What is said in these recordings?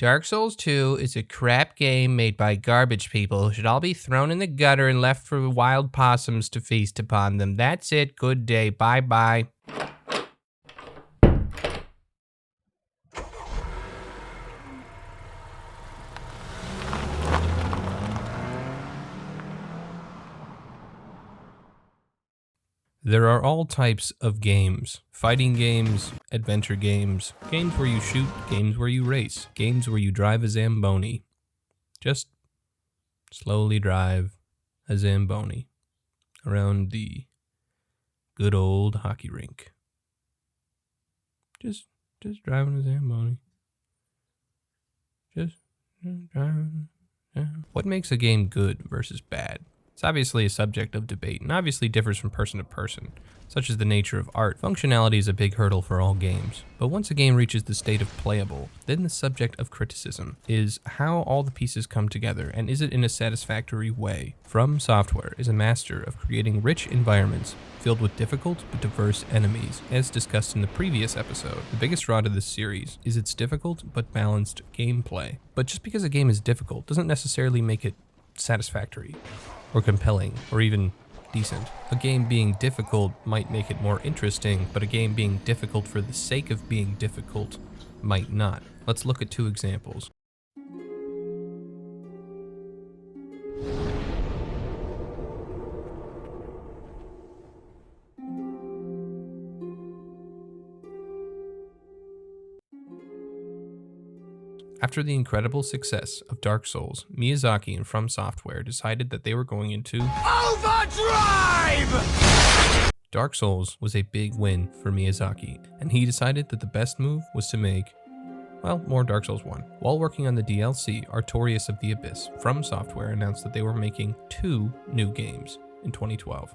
Dark Souls 2 is a crap game made by garbage people who should all be thrown in the gutter and left for wild possums to feast upon them. That's it. Good day. Bye-bye. There are all types of games. Fighting games, adventure games, games where you shoot, games where you race, games where you drive a Zamboni. Just slowly drive a Zamboni around the good old hockey rink. Just driving a Zamboni. Just driving. Yeah. What makes a game good versus bad? It's obviously a subject of debate and obviously differs from person to person, such as the nature of art. Functionality is a big hurdle for all games, but once a game reaches the state of playable, then the subject of criticism is how all the pieces come together and is it in a satisfactory way. From Software is a master of creating rich environments filled with difficult but diverse enemies. As discussed in the previous episode, the biggest draw to this series is its difficult but balanced gameplay. But just because a game is difficult doesn't necessarily make it satisfactory, or compelling, or even decent. A game being difficult might make it more interesting, but a game being difficult for the sake of being difficult might not. Let's look at two examples. After the incredible success of Dark Souls, Miyazaki and From Software decided that they were going into overdrive! Dark Souls was a big win for Miyazaki, and he decided that the best move was to make, well, more Dark Souls 1. While working on the DLC, Artorias of the Abyss, From Software announced that they were making 2 new games in 2012.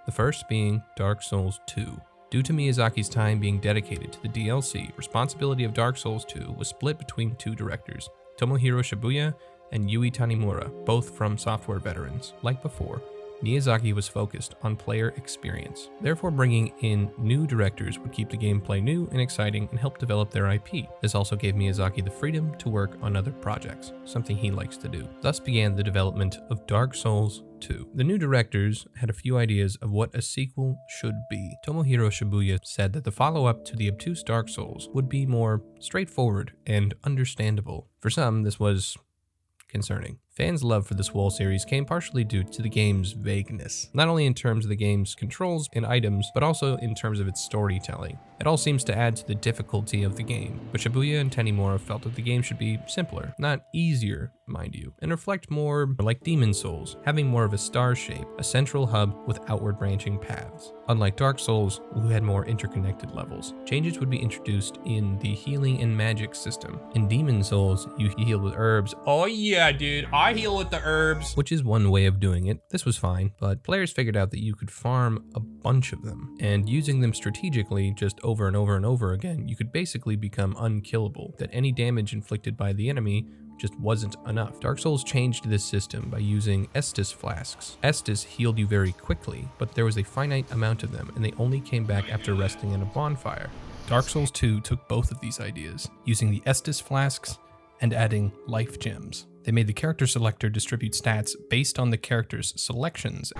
The first being Dark Souls 2. Due to Miyazaki's time being dedicated to the DLC, responsibility of Dark Souls 2 was split between 2 directors, Tomohiro Shibuya and Yui Tanimura, both From Software veterans. Like before, Miyazaki was focused on player experience. Therefore, bringing in new directors would keep the gameplay new and exciting and help develop their IP. This also gave Miyazaki the freedom to work on other projects, something he likes to do. Thus began the development of Dark Souls 2. The new directors had a few ideas of what a sequel should be. Tomohiro Shibuya said that the follow-up to the obtuse Dark Souls would be more straightforward and understandable. For some, this was concerning. Fans' love for the Swole series came partially due to the game's vagueness, not only in terms of the game's controls and items, but also in terms of its storytelling. It all seems to add to the difficulty of the game, but Shibuya and Tanimura felt that the game should be simpler, not easier, mind you, and reflect more like Demon Souls, having more of a star shape, a central hub with outward branching paths. Unlike Dark Souls, who had more interconnected levels, changes would be introduced in the healing and magic system. In Demon Souls, you heal with herbs. Oh yeah, dude, I heal with the herbs, which is one way of doing it. This was fine, but players figured out that you could farm a bunch of them, and using them strategically just over and over and over again, you could basically become unkillable, that any damage inflicted by the enemy just wasn't enough. Dark Souls changed this system by using Estus flasks. Estus healed you very quickly, but there was a finite amount of them, and they only came back after resting in a bonfire. Dark Souls 2 took both of these ideas, using the Estus flasks and adding life gems. They made the character selector distribute stats based on the character's selections.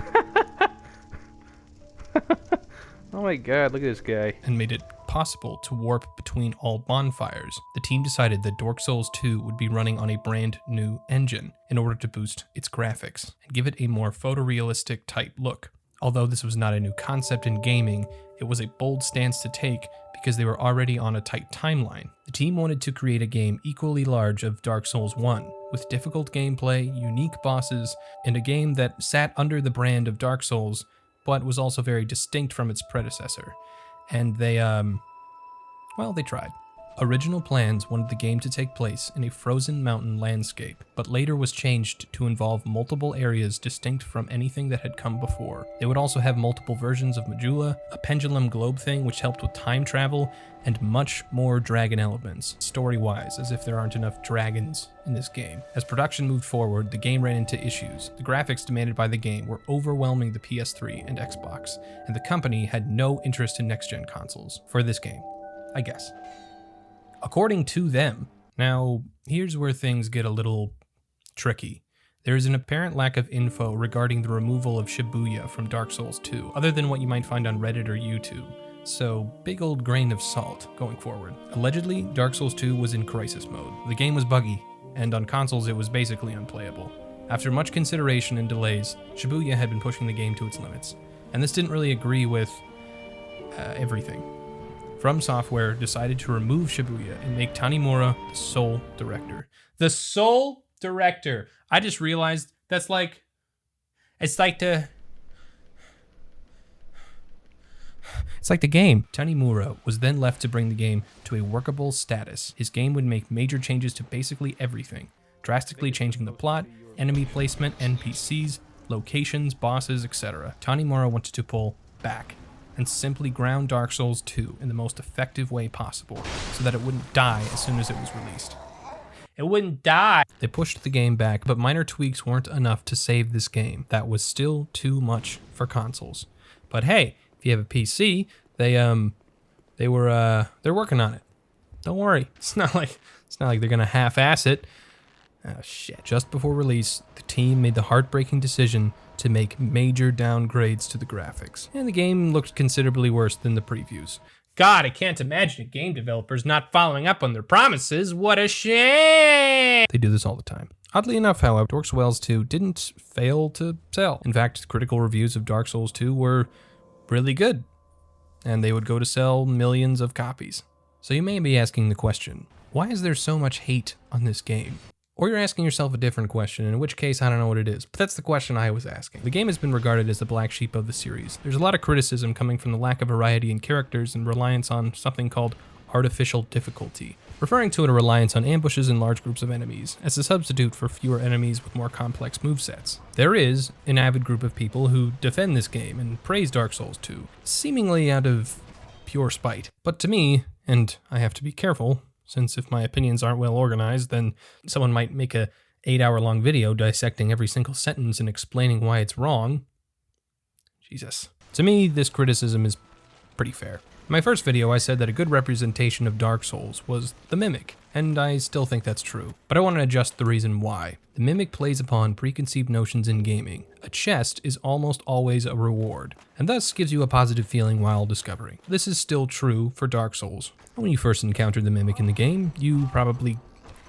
Oh my god, look at this guy. And made it possible to warp between all bonfires. The team decided that Dark Souls 2 would be running on a brand new engine in order to boost its graphics and give it a more photorealistic type look. Although this was not a new concept in gaming, it was a bold stance to take because they were already on a tight timeline. The team wanted to create a game equally large of Dark Souls 1, with difficult gameplay, unique bosses, and a game that sat under the brand of Dark Souls, but was also very distinct from its predecessor. And they tried. Original plans wanted the game to take place in a frozen mountain landscape, but later was changed to involve multiple areas distinct from anything that had come before. They would also have multiple versions of Majula, a pendulum globe thing which helped with time travel, and much more dragon elements, story-wise, as if there aren't enough dragons in this game. As production moved forward, the game ran into issues. The graphics demanded by the game were overwhelming the PS3 and Xbox, and the company had no interest in next-gen consoles for this game, I guess. According to them, Now, here's where things get a little tricky. There is an apparent lack of info regarding the removal of Shibuya from Dark Souls 2, other than what you might find on Reddit or YouTube. So, big old grain of salt going forward. Allegedly, Dark Souls 2 was in crisis mode. The game was buggy, and on consoles it was basically unplayable. After much consideration and delays, Shibuya had been pushing the game to its limits, and this didn't really agree with everything. From Software decided to remove Shibuya and make Tanimura the sole director. The sole director! I just realized it's like the game. Tanimura was then left to bring the game to a workable status. His game would make major changes to basically everything, drastically changing the plot, enemy placement, NPCs, locations, bosses, etc. Tanimura wanted to pull back and simply ground Dark Souls 2 in the most effective way possible so that it wouldn't die as soon as it was released. It wouldn't die! They pushed the game back, but minor tweaks weren't enough to save this game. That was still too much for consoles. But hey, if you have a PC, they're working on it. Don't worry. It's not like they're gonna half-ass it. Oh shit. Just before release, the team made the heartbreaking decision to make major downgrades to the graphics. And the game looked considerably worse than the previews. God, I can't imagine a game developer's not following up on their promises. What a shame! They do this all the time. Oddly enough, however, Dark Souls 2 didn't fail to sell. In fact, critical reviews of Dark Souls 2 were really good, and they would go to sell millions of copies. So you may be asking the question, why is there so much hate on this game? Or you're asking yourself a different question, in which case I don't know what it is, but that's the question I was asking. The game has been regarded as the black sheep of the series. There's a lot of criticism coming from the lack of variety in characters and reliance on something called artificial difficulty, referring to a reliance on ambushes and large groups of enemies, as a substitute for fewer enemies with more complex movesets. There is an avid group of people who defend this game and praise Dark Souls 2, seemingly out of pure spite. But to me, and I have to be careful, since if my opinions aren't well organized, then someone might make a 8-hour-long video dissecting every single sentence and explaining why it's wrong. Jesus. To me, this criticism is pretty fair. In my first video, I said that a good representation of Dark Souls was the Mimic, and I still think that's true. But I want to adjust the reason why. The Mimic plays upon preconceived notions in gaming. A chest is almost always a reward, and thus gives you a positive feeling while discovering. This is still true for Dark Souls. When you first encountered the Mimic in the game, you probably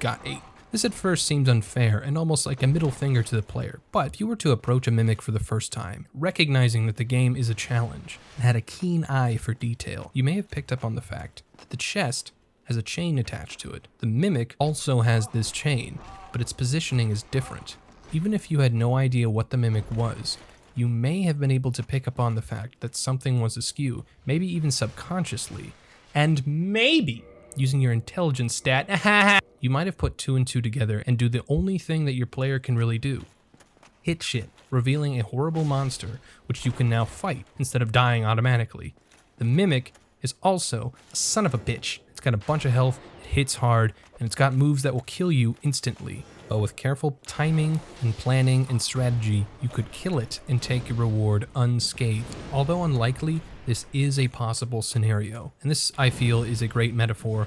got ate. This at first seems unfair and almost like a middle finger to the player, but if you were to approach a Mimic for the first time, recognizing that the game is a challenge, and had a keen eye for detail, you may have picked up on the fact that the chest has a chain attached to it. The Mimic also has this chain, but its positioning is different. Even if you had no idea what the Mimic was, you may have been able to pick up on the fact that something was askew, maybe even subconsciously, and maybe using your intelligence stat, you might have put 2 and 2 together and do the only thing that your player can really do. Hit shit, revealing a horrible monster which you can now fight instead of dying automatically. The Mimic is also a son of a bitch. It's got a bunch of health, it hits hard, and it's got moves that will kill you instantly. But with careful timing and planning and strategy, you could kill it and take your reward unscathed. Although unlikely, this is a possible scenario. And this, I feel, is a great metaphor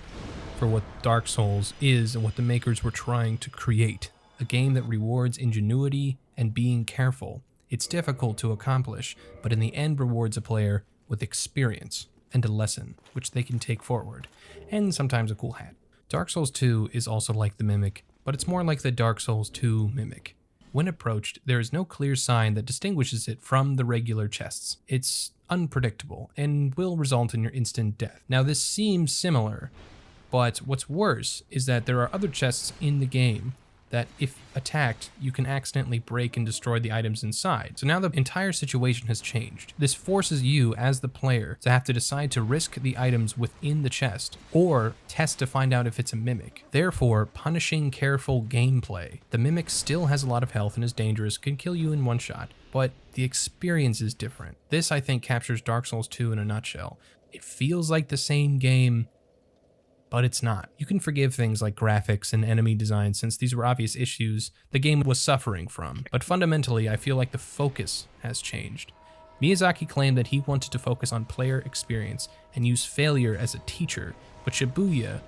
for what Dark Souls is and what the makers were trying to create. A game that rewards ingenuity and being careful. It's difficult to accomplish, but in the end rewards a player with experience and a lesson, which they can take forward, and sometimes a cool hat. Dark Souls 2 is also like the Mimic, but it's more like the Dark Souls 2 Mimic. When approached, there is no clear sign that distinguishes it from the regular chests. It's unpredictable and will result in your instant death. Now this seems similar, but what's worse is that there are other chests in the game that if attacked, you can accidentally break and destroy the items inside. So now the entire situation has changed. This forces you as the player to have to decide to risk the items within the chest or test to find out if it's a Mimic, therefore punishing careful gameplay. The Mimic still has a lot of health and is dangerous, can kill you in one shot, but the experience is different. This, I think, captures Dark Souls 2 in a nutshell. It feels like the same game, but it's not. You can forgive things like graphics and enemy design since these were obvious issues the game was suffering from, but fundamentally I feel like the focus has changed. Miyazaki claimed that he wanted to focus on player experience and use failure as a teacher, but Shibuya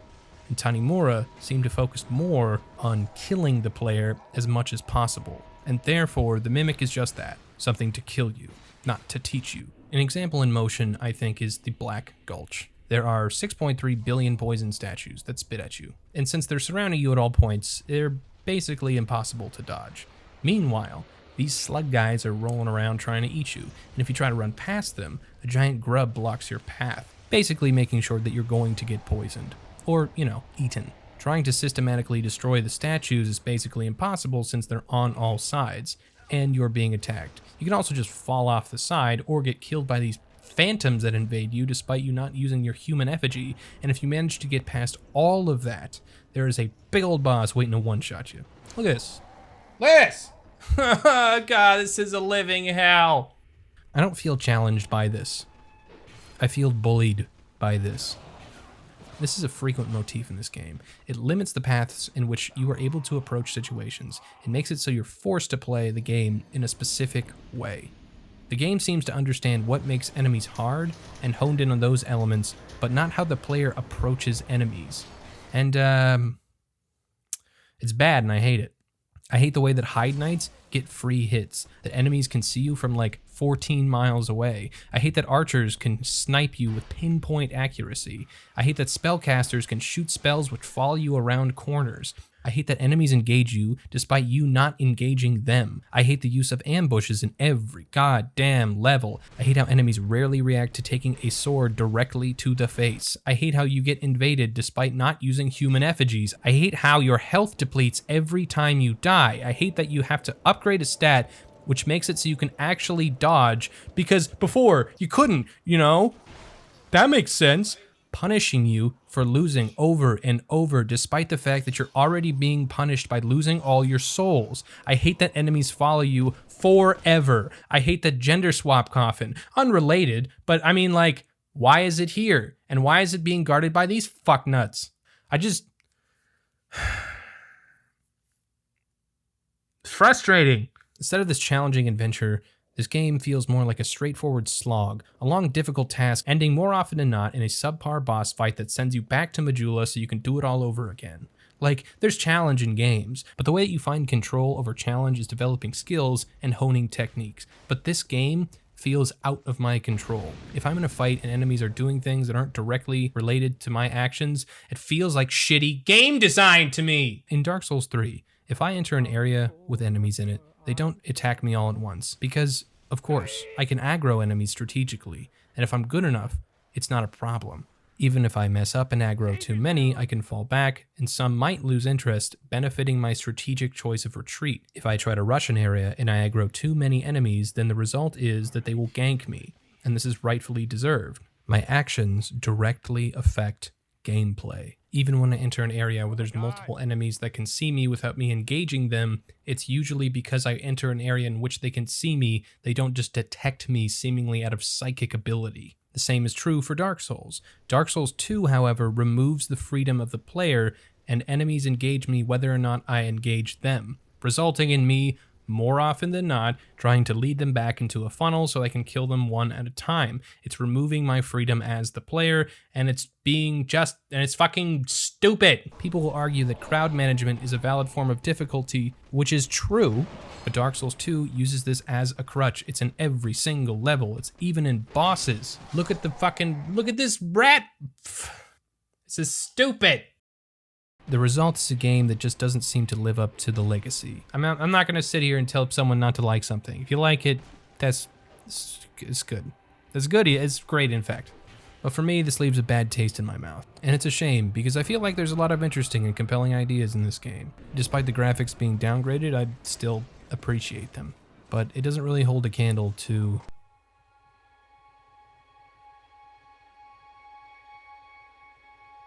and Tanimura seem to focus more on killing the player as much as possible. And therefore, the Mimic is just that, something to kill you, not to teach you. An example in motion, I think, is the Black Gulch. There are 6.3 billion poison statues that spit at you, and since they're surrounding you at all points, they're basically impossible to dodge. Meanwhile, these slug guys are rolling around trying to eat you, and if you try to run past them, a giant grub blocks your path, basically making sure that you're going to get poisoned. Or, eaten. Trying to systematically destroy the statues is basically impossible since they're on all sides, and you're being attacked. You can also just fall off the side or get killed by these phantoms that invade you despite you not using your human effigy, and if you manage to get past all of that, there is a big old boss waiting to one-shot you. Look at this. Look at this! God, this is a living hell. I don't feel challenged by this. I feel bullied by this. This is a frequent motif in this game. It limits the paths in which you are able to approach situations. It makes it so you're forced to play the game in a specific way. The game seems to understand what makes enemies hard and honed in on those elements, but not how the player approaches enemies. And it's bad and I hate it. I hate the way that Hide Knights get free hits, that enemies can see you from like 14 miles away. I hate that archers can snipe you with pinpoint accuracy. I hate that spellcasters can shoot spells which follow you around corners. I hate that enemies engage you despite you not engaging them. I hate the use of ambushes in every goddamn level. I hate how enemies rarely react to taking a sword directly to the face. I hate how you get invaded despite not using human effigies. I hate how your health depletes every time you die. I hate that you have to upgrade a stat which makes it so you can actually dodge because before you couldn't, That makes sense. Punishing you for losing over and over despite the fact that you're already being punished by losing all your souls. I hate that enemies follow you forever. I hate that gender swap coffin. Unrelated, but I mean why is it here? And why is it being guarded by these fucknuts? It's frustrating. Instead of this challenging adventure, this game feels more like a straightforward slog, a long, difficult task ending more often than not in a subpar boss fight that sends you back to Majula so you can do it all over again. There's challenge in games, but the way that you find control over challenge is developing skills and honing techniques. But this game feels out of my control. If I'm in a fight and enemies are doing things that aren't directly related to my actions, it feels like shitty game design to me! In Dark Souls 3, if I enter an area with enemies in it, they don't attack me all at once, because, of course, I can aggro enemies strategically, and if I'm good enough, it's not a problem. Even if I mess up and aggro too many, I can fall back, and some might lose interest, benefiting my strategic choice of retreat. If I try to rush an area and I aggro too many enemies, then the result is that they will gank me, and this is rightfully deserved. My actions directly affect gameplay. Even when I enter an area where there's multiple enemies that can see me without me engaging them, it's usually because I enter an area in which they can see me, they don't just detect me seemingly out of psychic ability. The same is true for Dark Souls. Dark Souls 2, however, removes the freedom of the player, and enemies engage me whether or not I engage them, resulting in me, more often than not, trying to lead them back into a funnel so I can kill them one at a time. It's removing my freedom as the player, and it's fucking stupid. People will argue that crowd management is a valid form of difficulty, which is true, but Dark Souls 2 uses this as a crutch. It's in every single level. It's even in bosses. Look at this rat. This is stupid. The result is a game that just doesn't seem to live up to the legacy. I'm not going to sit here and tell someone not to like something. If you like it, it's good. That's good. It's great, in fact. But for me, this leaves a bad taste in my mouth. And it's a shame, because I feel like there's a lot of interesting and compelling ideas in this game. Despite the graphics being downgraded, I'd still appreciate them. But it doesn't really hold a candle to...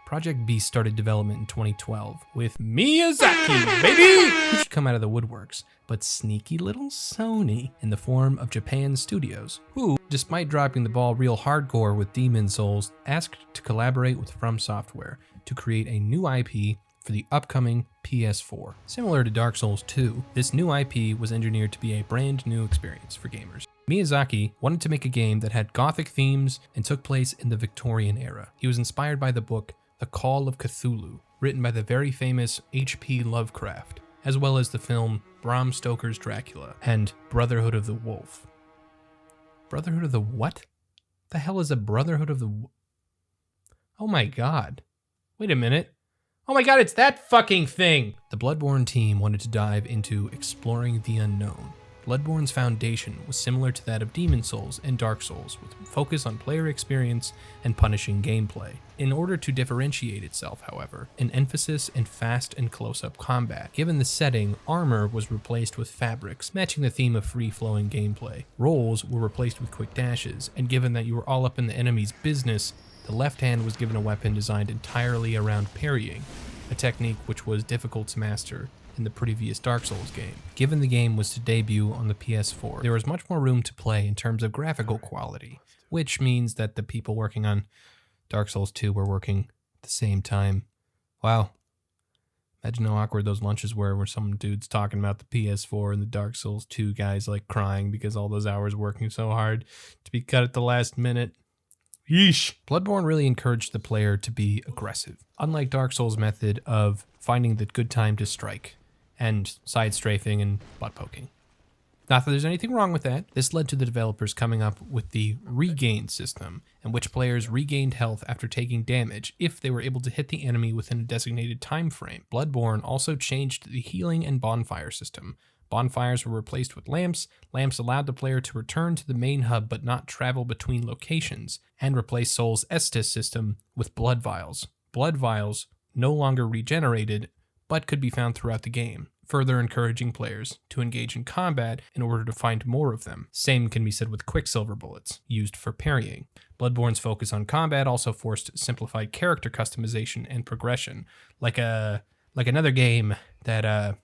Project Beast started development in 2012 with Miyazaki, baby! Who should come out of the woodworks, but sneaky little Sony in the form of Japan Studios, who, despite dropping the ball real hardcore with Demon Souls, asked to collaborate with From Software to create a new IP for the upcoming PS4. Similar to Dark Souls 2, this new IP was engineered to be a brand new experience for gamers. Miyazaki wanted to make a game that had gothic themes and took place in the Victorian era. He was inspired by the book The Call of Cthulhu, written by the very famous H.P. Lovecraft, as well as the film Bram Stoker's Dracula and Brotherhood of the Wolf. Brotherhood of the what? The hell is a Brotherhood of the... Oh my god. Wait a minute. Oh my god, it's that fucking thing! The Bloodborne team wanted to dive into exploring the unknown. Bloodborne's foundation was similar to that of Demon Souls and Dark Souls, with focus on player experience and punishing gameplay. In order to differentiate itself, however, an emphasis in fast and close-up combat. Given the setting, armor was replaced with fabrics, matching the theme of free-flowing gameplay. Rolls were replaced with quick dashes, and given that you were all up in the enemy's business, the left hand was given a weapon designed entirely around parrying, a technique which was difficult to master in the previous Dark Souls game. Given the game was to debut on the PS4, there was much more room to play in terms of graphical quality, which means that the people working on Dark Souls 2 were working at the same time. Wow. Imagine how awkward those lunches were where some dude's talking about the PS4 and the Dark Souls 2 guys like crying because all those hours working so hard to be cut at the last minute. Yeesh. Bloodborne really encouraged the player to be aggressive, unlike Dark Souls' method of finding the good time to strike and side strafing and butt poking. Not that there's anything wrong with that. This led to the developers coming up with the regain system, in which players regained health after taking damage if they were able to hit the enemy within a designated time frame. Bloodborne also changed the healing and bonfire system. Bonfires were replaced with lamps. Lamps allowed the player to return to the main hub but not travel between locations, and replaced Soul's Estus system with blood vials. Blood vials no longer regenerated, but could be found throughout the game, further encouraging players to engage in combat in order to find more of them. Same can be said with Quicksilver bullets, used for parrying. Bloodborne's focus on combat also forced simplified character customization and progression, like another game that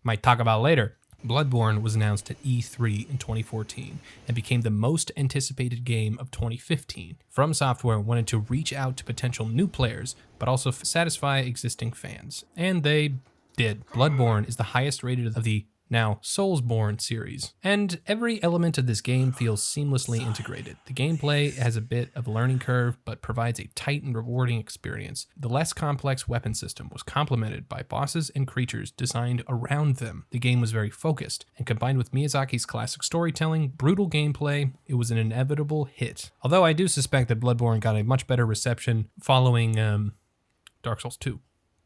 might talk about later. Bloodborne was announced at E3 in 2014 and became the most anticipated game of 2015. From Software wanted to reach out to potential new players, but also satisfy existing fans. And they did. Bloodborne is the highest rated of the now Soulsborne series, and every element of this game feels seamlessly integrated. The gameplay has a bit of a learning curve, but provides a tight and rewarding experience. The less complex weapon system was complemented by bosses and creatures designed around them. The game was very focused, and combined with Miyazaki's classic storytelling, brutal gameplay, it was an inevitable hit. Although I do suspect that Bloodborne got a much better reception following Dark Souls 2.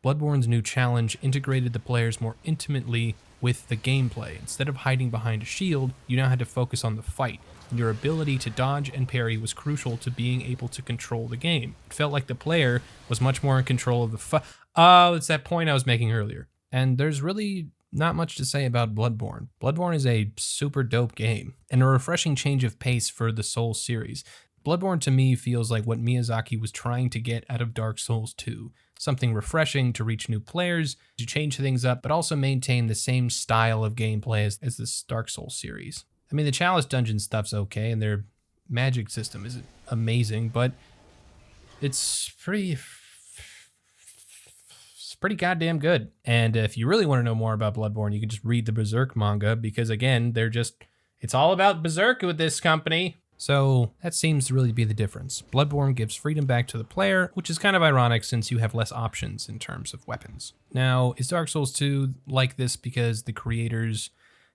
Bloodborne's new challenge integrated the players more intimately with the gameplay. Instead of hiding behind a shield, you now had to focus on the fight, and your ability to dodge and parry was crucial to being able to control the game. It felt like the player was much more in control of the Oh, it's that point I was making earlier. And there's really not much to say about Bloodborne. Bloodborne is a super dope game, and a refreshing change of pace for the Souls series. Bloodborne to me feels like what Miyazaki was trying to get out of Dark Souls 2. Something refreshing to reach new players, to change things up, but also maintain the same style of gameplay as the Dark Souls series. I mean, the Chalice Dungeon stuff's okay, and their magic system is amazing, but it's pretty goddamn good. And if you really want to know more about Bloodborne, you can just read the Berserk manga, because again, it's all about Berserk with this company. So that seems to really be the difference. Bloodborne gives freedom back to the player, which is kind of ironic since you have less options in terms of weapons. Now, is Dark Souls 2 like this because the creators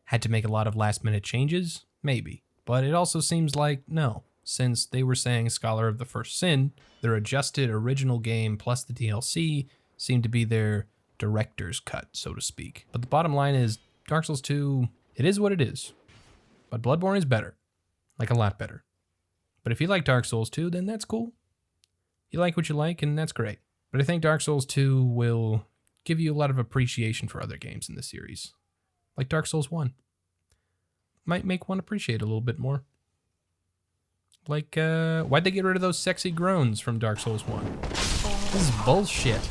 had to make a lot of last-minute changes? Maybe. But it also seems like no, since they were saying Scholar of the First Sin, their adjusted original game plus the DLC seemed to be their director's cut, so to speak. But the bottom line is, Dark Souls 2, it is what it is. But Bloodborne is better. Like a lot better. But if you like Dark Souls 2, then that's cool. You like what you like, and that's great. But I think Dark Souls 2 will give you a lot of appreciation for other games in the series. Like Dark Souls 1. Might make one appreciate a little bit more. Like, why'd they get rid of those sexy groans from Dark Souls 1? This is bullshit.